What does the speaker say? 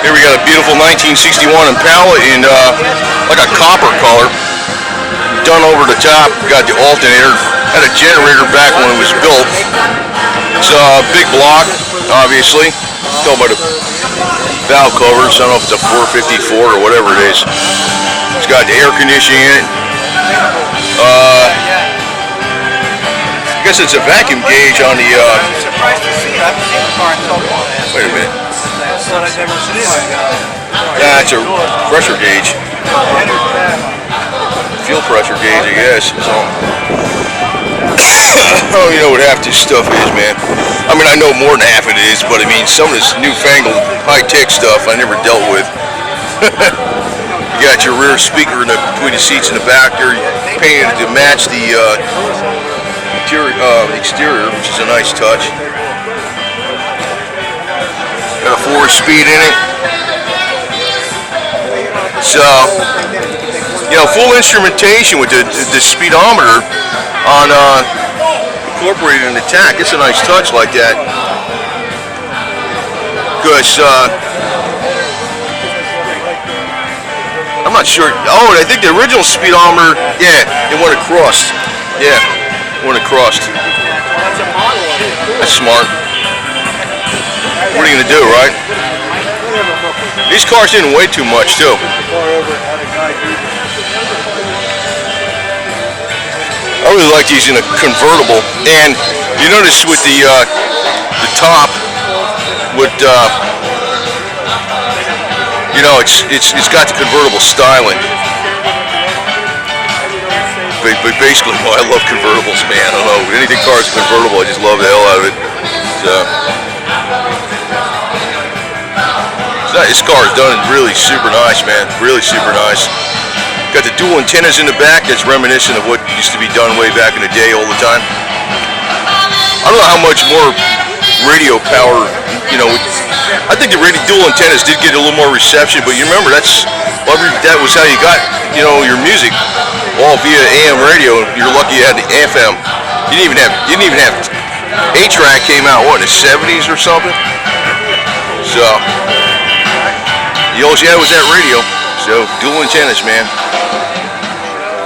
Here we got a beautiful 1961 Impala in like a copper color. Done over the top. Got the alternator. Had a generator back when it was built. It's a big block, obviously. Tell by the valve covers. I don't know if it's a 454 or whatever it is. It's got the air conditioning in it. I guess it's a vacuum gauge on the. I'm surprised to see it. I haven't seen the car in so long. Wait a minute. Yeah, it's a pressure gauge. Fuel pressure gauge, I guess. So, oh, you know what half this stuff is, man. I mean, I know more than half it is, but I mean, some of this newfangled high-tech stuff I never dealt with. You got your rear speaker in between the seats in the back there, painted to match the exterior, which is a nice touch. Got a 4-speed in it. So, you know, full instrumentation with the speedometer on incorporated in the tach. It's a nice touch like that. Because I'm not sure. Oh, I think the original speedometer, yeah, it went across. Yeah, it went across. That's smart. What are you gonna do, right? These cars didn't weigh too much, too. I really like these in a convertible, and you notice with the top, with you know, it's got the convertible styling. But basically, well, I love convertibles, man. I don't know, anything cars convertible, I just love the hell out of it. So. This car is done really super nice, man. Really super nice. Got the dual antennas in the back. That's reminiscent of what used to be done way back in the day all the time. I don't know how much more radio power, you know. I think the dual antennas did get a little more reception, but you remember that was how you got, you know, your music all via AM radio. You're lucky you had the FM. You didn't even have 8-track came out what in the 70s or something. So. All you had was that radio, so dual antennas, man.